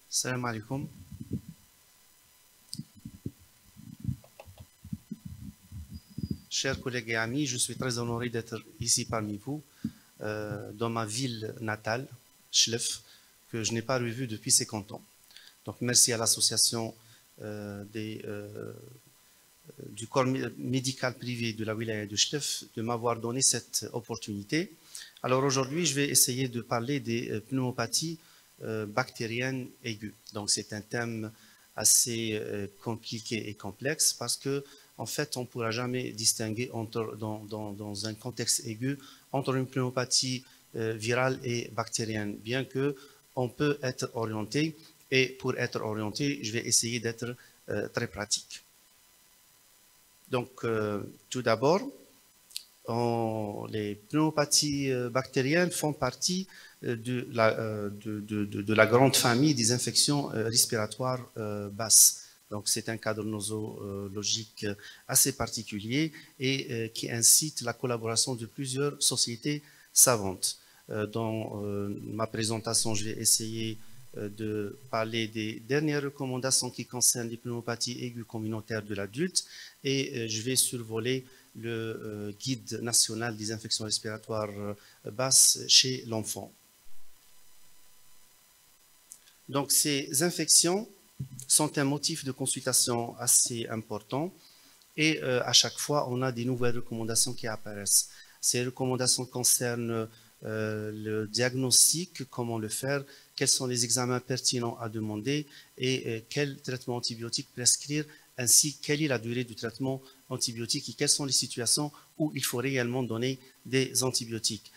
Salam alaikum. Chers collègues et amis, je suis très honoré d'être ici parmi vous, dans ma ville natale, Chlef, que je n'ai pas revue depuis 50 ans. Donc merci à l'association du corps médical privé de la wilaya de Chlef de m'avoir donné cette opportunité. Alors aujourd'hui, je vais essayer de parler des pneumopathies bactériennes aiguës. Donc c'est un thème assez compliqué et complexe parce que en fait, on ne pourra jamais distinguer dans un contexte aigu entre une pneumopathie virale et bactérienne, bien que on peut être orienté. Et pour être orienté, je vais essayer d'être très pratique. Donc, tout d'abord, les pneumopathies bactériennes font partie de la grande famille des infections respiratoires basses. Donc, c'est un cadre nosologique assez particulier et qui incite la collaboration de plusieurs sociétés savantes. Dans ma présentation, je vais essayer de parler des dernières recommandations qui concernent les pneumopathies aiguës communautaires de l'adulte et je vais survoler le guide national des infections respiratoires basses chez l'enfant. Donc, ces infections sont un motif de consultation assez important et à chaque fois, on a des nouvelles recommandations qui apparaissent. Ces recommandations concernent le diagnostic, comment le faire, quels sont les examens pertinents à demander et quel traitement antibiotique prescrire, ainsi quelle est la durée du traitement antibiotique et quelles sont les situations où il faut réellement donner des antibiotiques.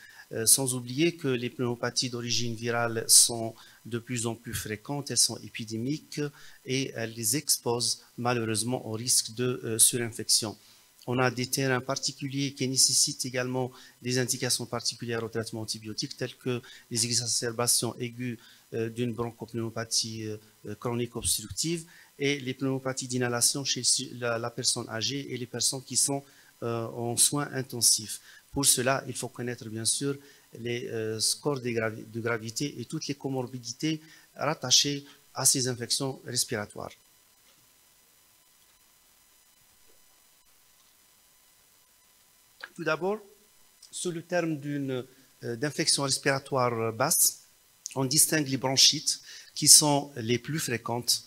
Sans oublier que les pneumopathies d'origine virale sont de plus en plus fréquentes, elles sont épidémiques et elles les exposent malheureusement au risque de surinfection. On a des terrains particuliers qui nécessitent également des indications particulières au traitement antibiotique, telles que les exacerbations aiguës d'une bronchopneumopathie chronique obstructive et les pneumopathies d'inhalation chez la personne âgée et les personnes qui sont en soins intensifs. Pour cela, il faut connaître bien sûr les scores de gravité et toutes les comorbidités rattachées à ces infections respiratoires. Tout d'abord, sous le terme d'infection respiratoire basse, on distingue les bronchites qui sont les plus fréquentes.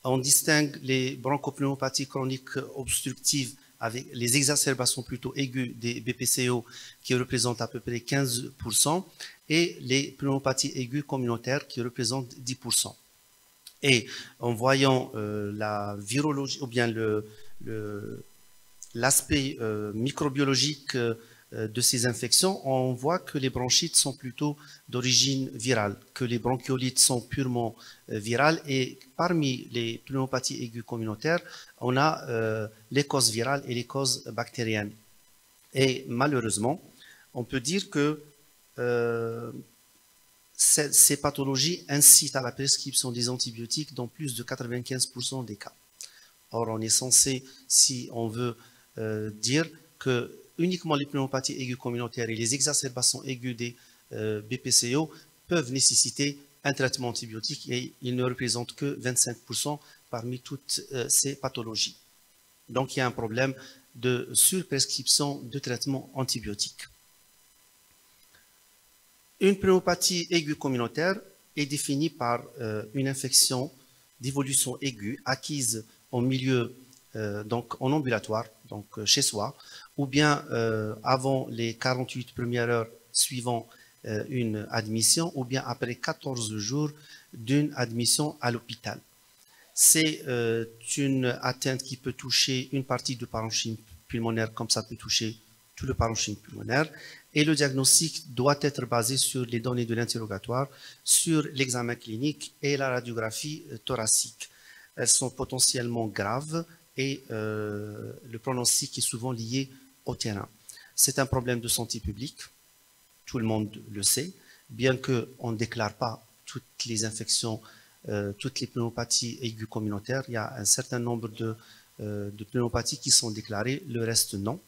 On distingue les bronchopneumopathies chroniques obstructives avec les exacerbations plutôt aiguës des BPCO qui représentent à peu près 15% et les pneumopathies aiguës communautaires qui représentent 10%. Et en voyant la virologie ou bien l'aspect microbiologique de ces infections, on voit que les bronchites sont plutôt d'origine virale, que les bronchiolites sont purement virales et parmi les pneumopathies aiguës communautaires, on a les causes virales et les causes bactériennes. Et malheureusement, on peut dire que ces pathologies incitent à la prescription des antibiotiques dans plus de 95% des cas. Or, on est censé, si on veut dire que uniquement les pneumopathies aiguës communautaires et les exacerbations aiguës des BPCO peuvent nécessiter un traitement antibiotique et ils ne représentent que 25% parmi toutes ces pathologies. Donc, il y a un problème de surprescription de traitement antibiotique. Une pneumopathie aiguë communautaire est définie par une infection d'évolution aiguë acquise en milieu donc en ambulatoire, donc chez soi, ou bien avant les 48 premières heures suivant une admission, ou bien après 14 jours d'une admission à l'hôpital. C'est une atteinte qui peut toucher une partie du parenchyme pulmonaire, comme ça peut toucher tout le parenchyme pulmonaire, et le diagnostic doit être basé sur les données de l'interrogatoire, sur l'examen clinique et la radiographie thoracique. Elles sont potentiellement graves et le pronostic est souvent lié au terrain. C'est un problème de santé publique, tout le monde le sait, bien qu'on ne déclare pas toutes les infections, toutes les pneumopathies aiguës communautaires, il y a un certain nombre de pneumopathies qui sont déclarées, le reste non.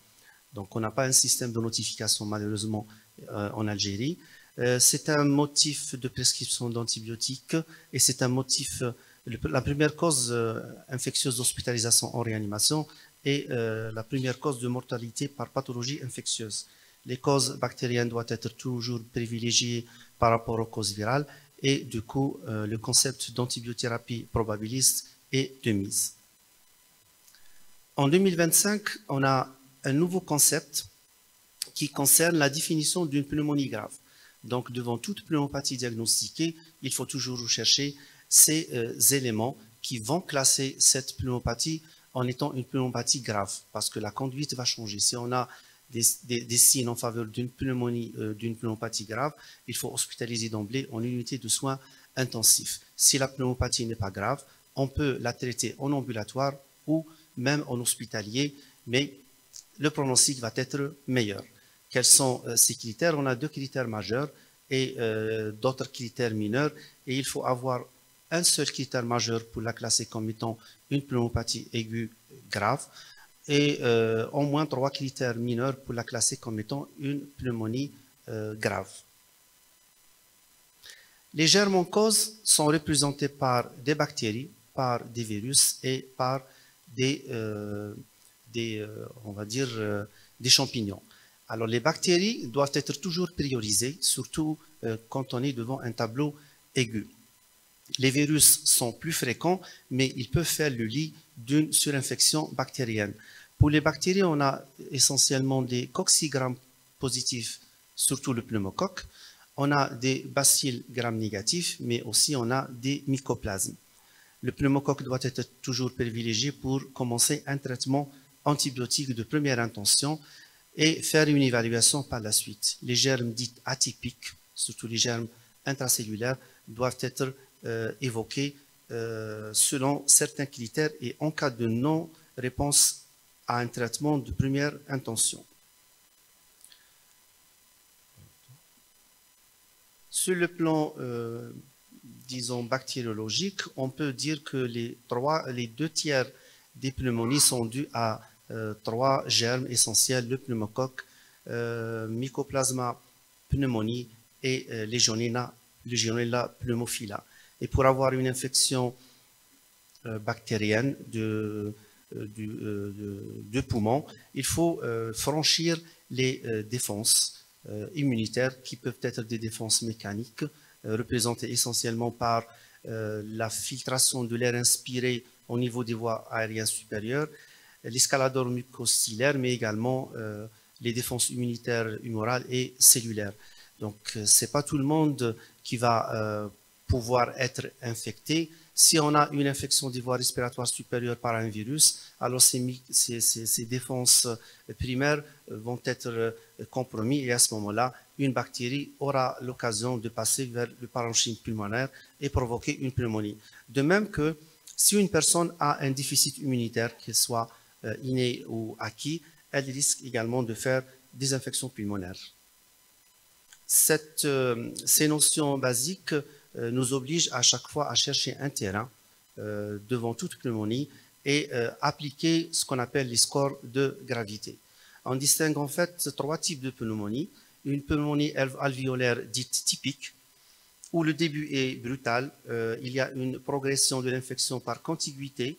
Donc on n'a pas un système de notification malheureusement en Algérie. C'est un motif de prescription d'antibiotiques et c'est un motif, la première cause infectieuse d'hospitalisation en réanimation et la première cause de mortalité par pathologie infectieuse. Les causes bactériennes doivent être toujours privilégiées par rapport aux causes virales et du coup, le concept d'antibiothérapie probabiliste est de mise. En 2025, on a un nouveau concept qui concerne la définition d'une pneumonie grave. Donc, devant toute pneumopathie diagnostiquée, il faut toujours rechercher ces éléments qui vont classer cette pneumopathie en étant une pneumopathie grave, parce que la conduite va changer. Si on a des signes en faveur d'une pneumonie, d'une pneumopathie grave, il faut hospitaliser d'emblée en unité de soins intensifs. Si la pneumopathie n'est pas grave, on peut la traiter en ambulatoire ou même en hospitalier, mais le pronostic va être meilleur. Quels sont ces critères? On a deux critères majeurs et d'autres critères mineurs, et il faut avoir un seul critère majeur pour la classer comme étant une pneumopathie aiguë grave, et au moins 3 critères mineurs pour la classer comme étant une pneumonie grave. Les germes en cause sont représentés par des bactéries, par des virus et par on va dire, des champignons. Alors, les bactéries doivent être toujours priorisées, surtout quand on est devant un tableau aigu. Les virus sont plus fréquents, mais ils peuvent faire le lit d'une surinfection bactérienne. Pour les bactéries, on a essentiellement des coccigrammes positifs, surtout le pneumocoque. On a des bacilles gram négatifs, mais aussi on a des mycoplasmes. Le pneumocoque doit être toujours privilégié pour commencer un traitement antibiotique de première intention et faire une évaluation par la suite. Les germes dits atypiques, surtout les germes intracellulaires, doivent être évoqués selon certains critères et en cas de non-réponse à un traitement de première intention. Sur le plan, disons, bactériologique, on peut dire que les 2 tiers des pneumonies sont dues à 3 germes essentiels, le pneumocoque, Mycoplasma pneumonie et Legionella pneumophila. Et pour avoir une infection bactérienne de poumon, il faut franchir les défenses immunitaires qui peuvent être des défenses mécaniques, représentées essentiellement par la filtration de l'air inspiré au niveau des voies aériennes supérieures, l'escalador mucocillaire, mais également les défenses immunitaires humorales et cellulaires. Donc, ce n'est pas tout le monde qui va pouvoir être infecté. Si on a une infection des voies respiratoires supérieures par un virus, alors ces défenses primaires vont être compromises et à ce moment-là, une bactérie aura l'occasion de passer vers le parenchyme pulmonaire et provoquer une pneumonie. De même que si une personne a un déficit immunitaire, qu'il soit inné ou acquis, elle risque également de faire des infections pulmonaires. Ces notions basiques nous obligent à chaque fois à chercher un terrain devant toute pneumonie et appliquer ce qu'on appelle les scores de gravité. On distingue en fait 3 types de pneumonie. Une pneumonie alvéolaire dite typique, où le début est brutal, il y a une progression de l'infection par contiguïté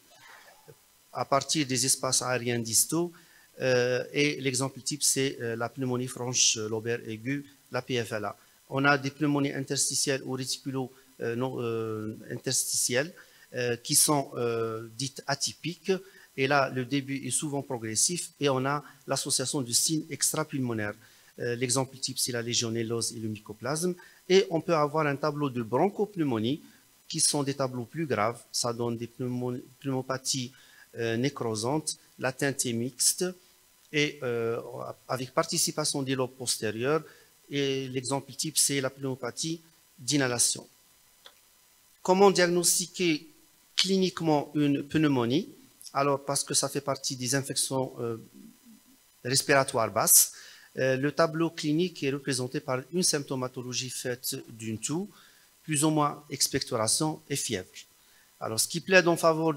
à partir des espaces aériens distaux, et l'exemple type c'est la pneumonie franche lobaire aiguë, la PFLA. On a des pneumonies interstitielles ou réticulo-interstitielles qui sont dites atypiques, et là le début est souvent progressif et on a l'association de signes extrapulmonaires. L'exemple type c'est la légionellose et le mycoplasme, et on peut avoir un tableau de bronchopneumonie qui sont des tableaux plus graves, ça donne des pneumopathies nécrosantes, la teinte est mixte et avec participation des lobes postérieurs. Et l'exemple type, c'est la pneumopathie d'inhalation. Comment diagnostiquer cliniquement une pneumonie? Alors, parce que ça fait partie des infections respiratoires basses, le tableau clinique est représenté par une symptomatologie faite d'une toux, plus ou moins expectoration et fièvre. Alors, ce qui plaide en faveur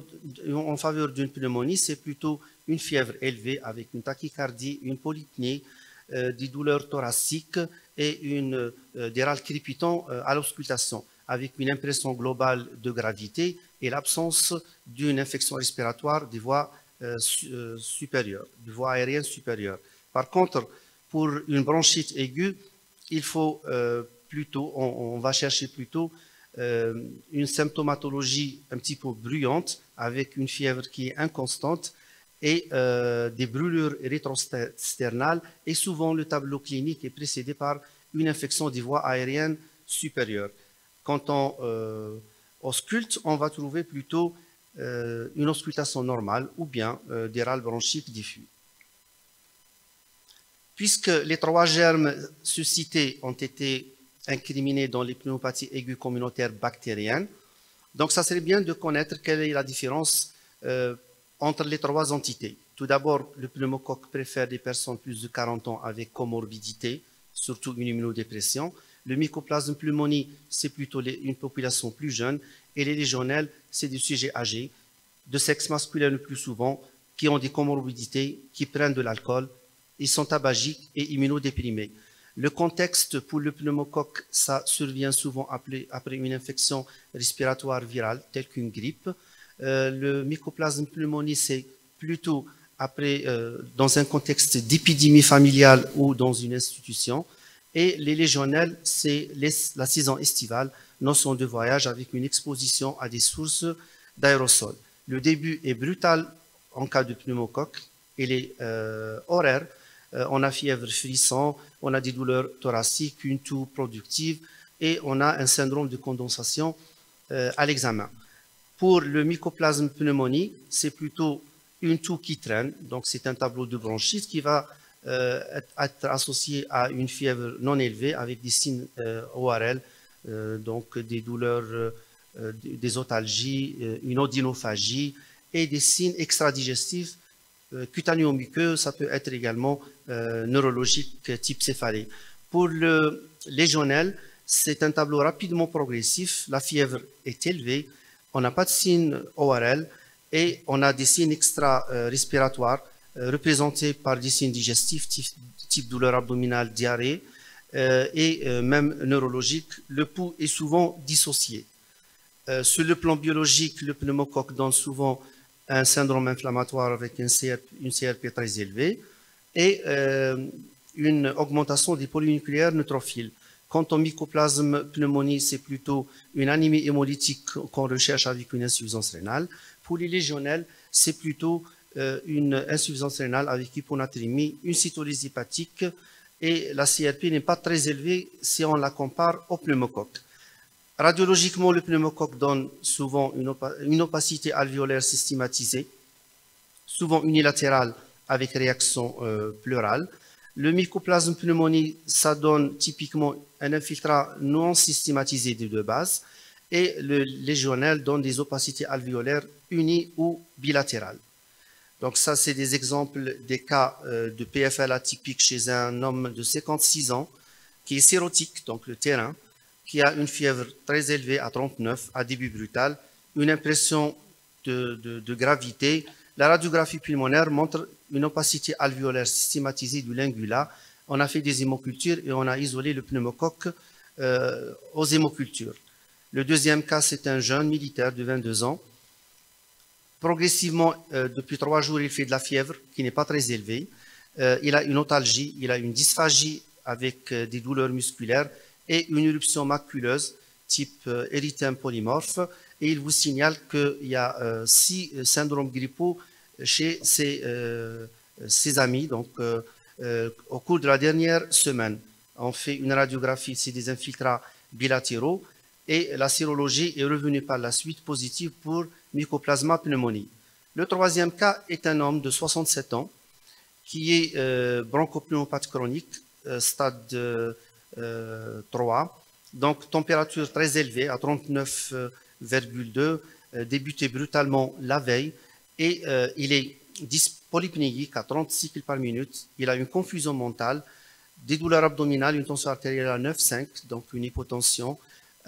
d'une pneumonie, c'est plutôt une fièvre élevée avec une tachycardie, une polypnée, des douleurs thoraciques et des râles crépitants à l'auscultation, avec une impression globale de gravité et l'absence d'une infection respiratoire des voies supérieures, des voies aériennes supérieures. Par contre, pour une bronchite aiguë, il faut plutôt, on va chercher plutôt une symptomatologie un petit peu bruyante, avec une fièvre qui est inconstante et des brûlures rétrosternales. Et souvent, le tableau clinique est précédé par une infection des voies aériennes supérieures. Quand on ausculte, on va trouver plutôt une auscultation normale ou bien des râles bronchiques diffus. Puisque les 3 germes suscités ont été incriminés dans les pneumopathies aiguës communautaires bactériennes, donc ça serait bien de connaître quelle est la différence entre les 3 entités. Tout d'abord, le pneumocoque préfère des personnes plus de 40 ans avec comorbidité, surtout une immunodépression. Le mycoplasme pneumoniae, c'est plutôt une population plus jeune. Et les légionelles, c'est des sujets âgés, de sexe masculin le plus souvent, qui ont des comorbidités, qui prennent de l'alcool, ils sont tabagiques et immunodéprimés. Le contexte pour le pneumocoque, ça survient souvent après une infection respiratoire virale, telle qu'une grippe. Le mycoplasme pneumoniae, c'est plutôt après, dans un contexte d'épidémie familiale ou dans une institution. Et les légionelles, c'est la saison estivale, notion de voyage avec une exposition à des sources d'aérosols. Le début est brutal en cas de pneumocoque et les horaires. On a fièvre frisson, on a des douleurs thoraciques, une toux productive et on a un syndrome de condensation à l'examen. Pour le mycoplasme pneumoniae, c'est plutôt une toux qui traîne, donc c'est un tableau de bronchite qui va être associé à une fièvre non élevée avec des signes ORL, donc des douleurs, des otalgies, une odynophagie et des signes extradigestifs cutanéo-muqueux, ça peut être également neurologique type céphalée. Pour le légionelle, c'est un tableau rapidement progressif, la fièvre est élevée, on n'a pas de signes ORL et on a des signes extra-respiratoires représentés par des signes digestifs type douleur abdominale, diarrhée et même neurologique. Le pouls est souvent dissocié. Sur le plan biologique, le pneumocoque donne souvent un syndrome inflammatoire avec une CRP très élevée et une augmentation des polynucléaires neutrophiles. Quant au mycoplasme pneumoniae, c'est plutôt une anémie hémolytique qu'on recherche avec une insuffisance rénale. Pour les légionelles, c'est plutôt une insuffisance rénale avec hyponatrémie, une cytolyse hépatique et la CRP n'est pas très élevée si on la compare au pneumocoque. Radiologiquement, le pneumocoque donne souvent une opacité alvéolaire systématisée, souvent unilatérale avec réaction pleurale. Le mycoplasme pneumoniae, ça donne typiquement un infiltrat non systématisé des 2 bases et le légionelle donne des opacités alvéolaires unies ou bilatérales. Donc ça, c'est des exemples des cas de PFL atypique chez un homme de 56 ans qui est sérotique, donc le terrain, qui a une fièvre très élevée à 39, à début brutal, une impression de gravité. La radiographie pulmonaire montre une opacité alvéolaire systématisée du lingula. On a fait des hémocultures et on a isolé le pneumocoque aux hémocultures. Le deuxième cas, c'est un jeune militaire de 22 ans. Progressivement, depuis 3 jours, il fait de la fièvre qui n'est pas très élevée. Il a une otalgie, il a une dysphagie avec des douleurs musculaires et une éruption maculeuse type érythème polymorphe. Et il vous signale qu'il y a 6 syndromes grippaux chez ses amis. Donc, au cours de la dernière semaine, on fait une radiographie, c'est des infiltrats bilatéraux et la sérologie est revenue par la suite positive pour mycoplasma pneumoniae. Le troisième cas est un homme de 67 ans qui est bronchopneumopathe chronique, stade 3, donc température très élevée à 39,2, débuté brutalement la veille et il est polypnéique à 30 cycles par minute, il a une confusion mentale, des douleurs abdominales, une tension artérielle à 9,5, donc une hypotension,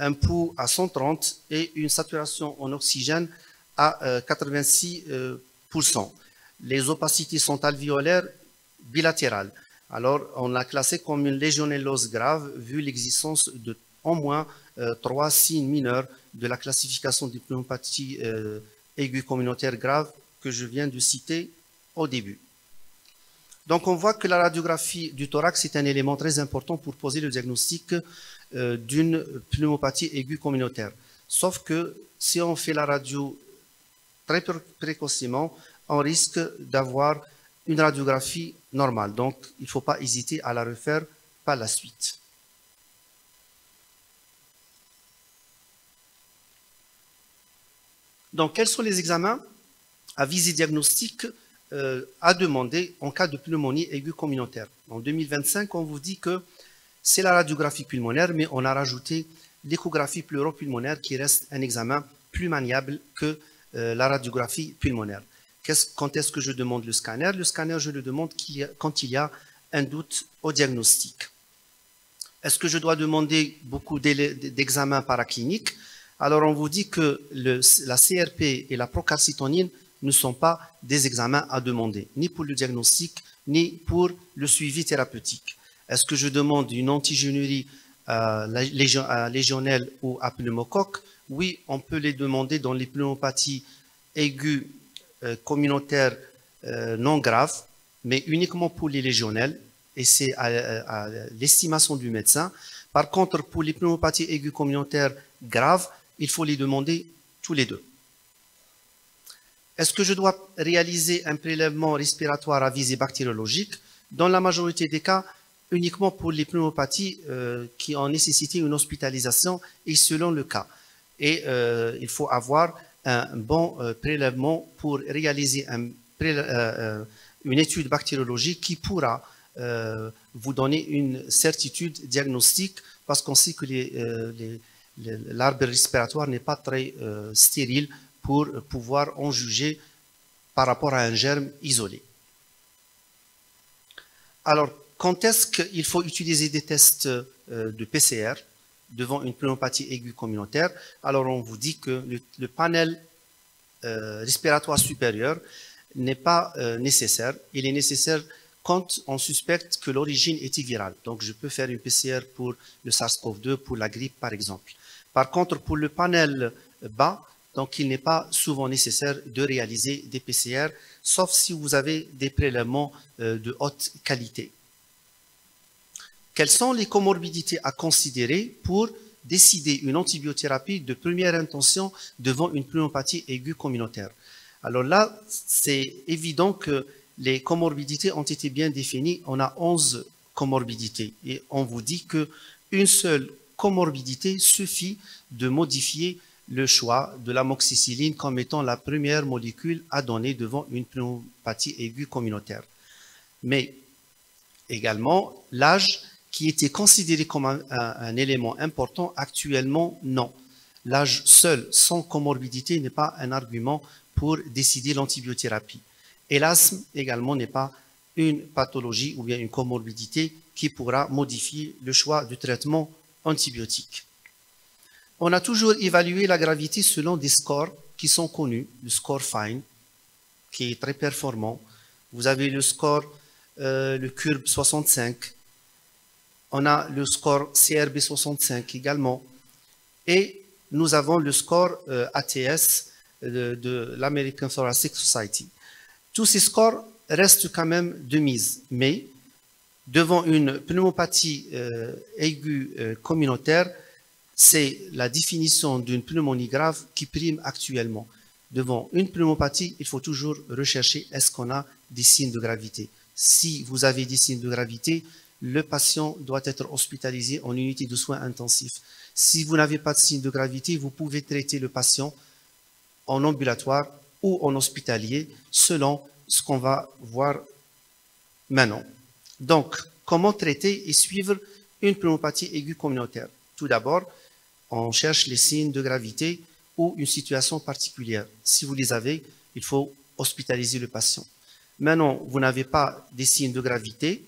un pouls à 130 et une saturation en oxygène à 86%. Les opacités sont alvéolaires bilatérales. Alors, on l'a classé comme une légionellose grave, vu l'existence de au moins 3 signes mineurs de la classification des pneumopathies aiguës communautaires graves que je viens de citer au début. Donc, on voit que la radiographie du thorax est un élément très important pour poser le diagnostic d'une pneumopathie aiguë communautaire. Sauf que si on fait la radio très précocement, on risque d'avoir une radiographie normale. Donc, il ne faut pas hésiter à la refaire par la suite. Donc, quels sont les examens à visée diagnostique à demander en cas de pneumonie aiguë communautaire? En 2025, on vous dit que c'est la radiographie pulmonaire, mais on a rajouté l'échographie pleuropulmonaire qui reste un examen plus maniable que la radiographie pulmonaire. Quand est-ce que je demande le scanner? Le scanner, je le demande quand il y a un doute au diagnostic. Est-ce que je dois demander beaucoup d'examens paracliniques? Alors, on vous dit que la CRP et la procalcitonine ne sont pas des examens à demander, ni pour le diagnostic, ni pour le suivi thérapeutique. Est-ce que je demande une antigénurie légionnelle ou à pneumocoque? Oui, on peut les demander dans les pneumopathies aiguës communautaires non graves, mais uniquement pour les légionnelles, et c'est à l'estimation du médecin. Par contre, pour les pneumopathies aiguës communautaires graves, il faut les demander tous les deux. Est-ce que je dois réaliser un prélèvement respiratoire à visée bactériologique? Dans la majorité des cas, uniquement pour les pneumopathies qui ont nécessité une hospitalisation et selon le cas. Et il faut avoir un bon prélèvement pour réaliser une étude bactériologique qui pourra vous donner une certitude diagnostique parce qu'on sait que l'arbre respiratoire n'est pas très stérile pour pouvoir en juger par rapport à un germe isolé. Alors, quand est-ce qu'il faut utiliser des tests de PCR devant une pneumopathie aiguë communautaire? Alors, on vous dit que le panel respiratoire supérieur n'est pas nécessaire. Il est nécessaire quand on suspecte que l'origine est virale. Donc, je peux faire une PCR pour le SARS-CoV-2, pour la grippe, par exemple. Par contre, pour le panel bas, donc il n'est pas souvent nécessaire de réaliser des PCR, sauf si vous avez des prélèvements de haute qualité. Quelles sont les comorbidités à considérer pour décider une antibiothérapie de première intention devant une pneumopathie aiguë communautaire? Alors là, c'est évident que les comorbidités ont été bien définies. On a 11 comorbidités et on vous dit qu'une seule comorbidité suffit de modifier le choix de l'amoxicilline comme étant la première molécule à donner devant une pneumopathie aiguë communautaire. Mais également, l'âge qui était considéré comme un élément important, actuellement, non. L'âge seul, sans comorbidité, n'est pas un argument pour décider l'antibiothérapie. Et l'asthme également n'est pas une pathologie ou bien une comorbidité qui pourra modifier le choix du traitement antibiotique. On a toujours évalué la gravité selon des scores qui sont connus, le score FINE, qui est très performant. Vous avez le score, le CURB 65. On a le score CRB 65 également. Et nous avons le score ATS de l'American Thoracic Society. Tous ces scores restent quand même de mise, mais devant une pneumopathie aiguë communautaire, c'est la définition d'une pneumonie grave qui prime actuellement. Devant une pneumopathie, il faut toujours rechercher est-ce qu'on a des signes de gravité. Si vous avez des signes de gravité, le patient doit être hospitalisé en unité de soins intensifs. Si vous n'avez pas de signes de gravité, vous pouvez traiter le patient en ambulatoire ou en hospitalier selon ce qu'on va voir maintenant. Donc, comment traiter et suivre une pneumopathie aiguë communautaire? Tout d'abord, on cherche les signes de gravité ou une situation particulière. Si vous les avez, il faut hospitaliser le patient. Maintenant, vous n'avez pas des signes de gravité,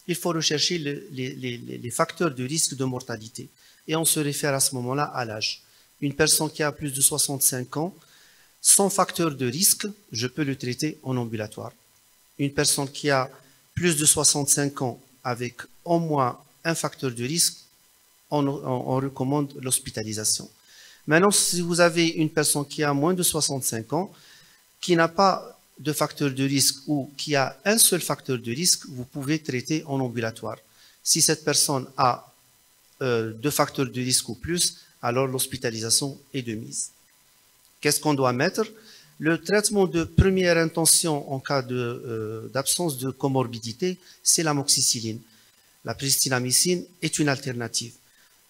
il faut rechercher les facteurs de risque de mortalité. Et on se réfère à ce moment-là à l'âge. Une personne qui a plus de 65 ans, sans facteur de risque, je peux le traiter en ambulatoire. Une personne qui a plus de 65 ans avec au moins un facteur de risque, on recommande l'hospitalisation. Maintenant, si vous avez une personne qui a moins de 65 ans, qui n'a pas de facteur de risque ou qui a un seul facteur de risque, vous pouvez traiter en ambulatoire. Si cette personne a deux facteurs de risque ou plus, alors l'hospitalisation est de mise. Qu'est-ce qu'on doit mettre? Le traitement de première intention en cas d'absence de comorbidité, c'est l'amoxicilline. La pristinamycine est une alternative.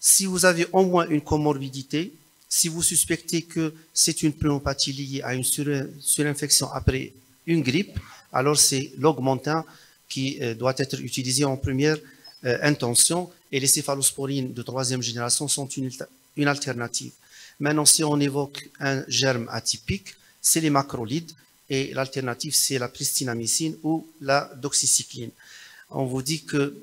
Si vous avez au moins une comorbidité, si vous suspectez que c'est une pneumopathie liée à une surinfection après une grippe, alors c'est l'augmentin qui doit être utilisé en première intention, et les céphalosporines de troisième génération sont une alternative. Maintenant, si on évoque un germe atypique, c'est les macrolides, et l'alternative, c'est la pristinamycine ou la doxycycline. On vous dit que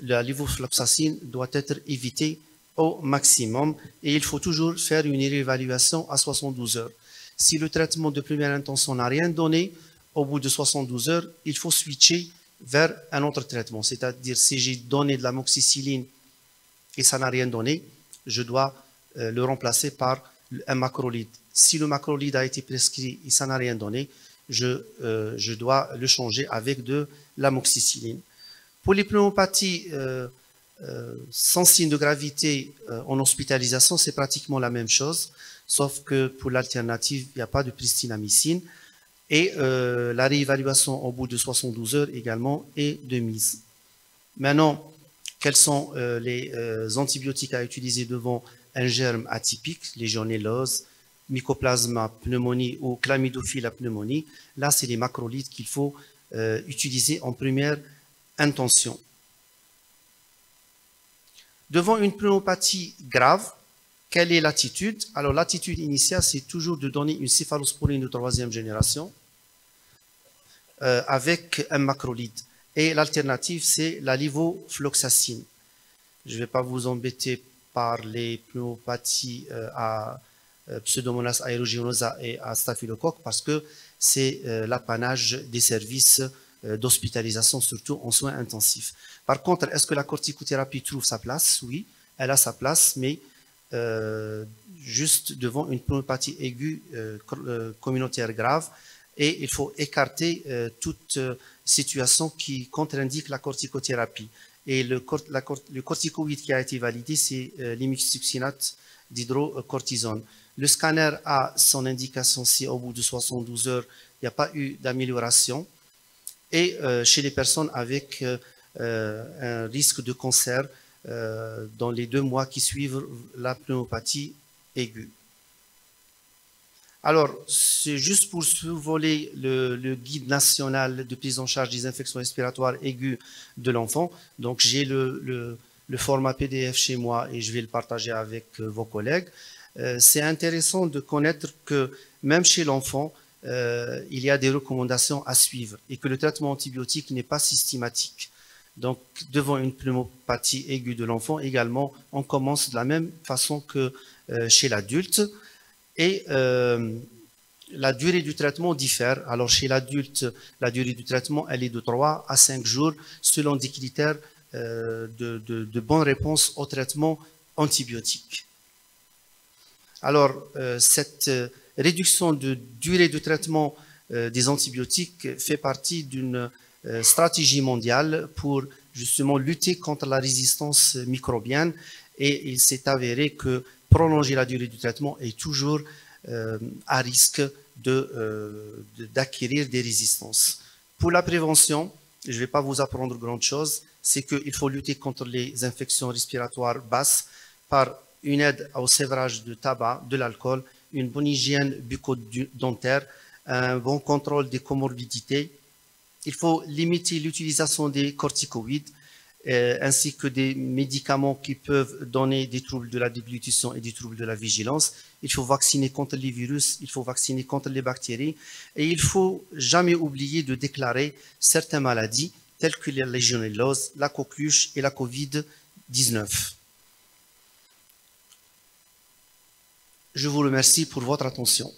la levofloxacine doit être évitée au maximum, et il faut toujours faire une réévaluation à 72 heures. Si le traitement de première intention n'a rien donné, au bout de 72 heures, il faut switcher vers un autre traitement. C'est-à-dire, si j'ai donné de l'amoxicilline et ça n'a rien donné, je dois le remplacer par un macrolide. Si le macrolide a été prescrit et ça n'a rien donné, je dois le changer avec de l'amoxicilline. Pour les pneumopathies sans signe de gravité en hospitalisation, c'est pratiquement la même chose, sauf que pour l'alternative, il n'y a pas de pristinamycine. Et la réévaluation au bout de 72 heures également est de mise. Maintenant, quels sont les antibiotiques à utiliser devant un germe atypique, légionellose, mycoplasma pneumonie ou chlamydophila pneumonie? Là, c'est les macrolides qu'il faut utiliser en première intention. Devant une pneumopathie grave, quelle est l'attitude? Alors, l'attitude initiale, c'est toujours de donner une céphalosporine de troisième génération avec un macrolide. Et l'alternative, c'est la levofloxacine. Je ne vais pas vous embêter par les pneumopathies à Pseudomonas aeruginosa et à staphylocoque parce que c'est l'apanage des services d'hospitalisation, surtout en soins intensifs. Par contre, est-ce que la corticothérapie trouve sa place? Oui, elle a sa place, mais juste devant une pneumopathie aiguë communautaire grave, et il faut écarter toute situation qui contre-indique la corticothérapie. Et le corticoïde qui a été validé, c'est l'imixtuxinate d'hydrocortisone. Le scanner a son indication si au bout de 72 heures, il n'y a pas eu d'amélioration. Et chez les personnes avec un risque de cancer dans les 2 mois qui suivent la pneumopathie aiguë. Alors, c'est juste pour survoler le guide national de prise en charge des infections respiratoires aiguës de l'enfant. Donc, j'ai le format PDF chez moi et je vais le partager avec vos collègues. C'est intéressant de connaître que même chez l'enfant, il y a des recommandations à suivre et que le traitement antibiotique n'est pas systématique. Donc, devant une pneumopathie aiguë de l'enfant, également, on commence de la même façon que chez l'adulte. Et la durée du traitement diffère. Alors, chez l'adulte, la durée du traitement, elle est de 3 à 5 jours, selon des critères de bonne réponse au traitement antibiotique. Alors, cette réduction de durée de traitement des antibiotiques fait partie d'une stratégie mondiale pour justement lutter contre la résistance microbienne, et il s'est avéré que prolonger la durée du traitement est toujours à risque d'acquérir des résistances. Pour la prévention, je ne vais pas vous apprendre grand chose, c'est qu'il faut lutter contre les infections respiratoires basses par une aide au sévrage de tabac, de l'alcool, une bonne hygiène bucco-dentaire, un bon contrôle des comorbidités. Il faut limiter l'utilisation des corticoïdes ainsi que des médicaments qui peuvent donner des troubles de la déglutition et des troubles de la vigilance. Il faut vacciner contre les virus, il faut vacciner contre les bactéries, et il ne faut jamais oublier de déclarer certaines maladies telles que la légionellose, la coqueluche et la Covid-19. Je vous remercie pour votre attention.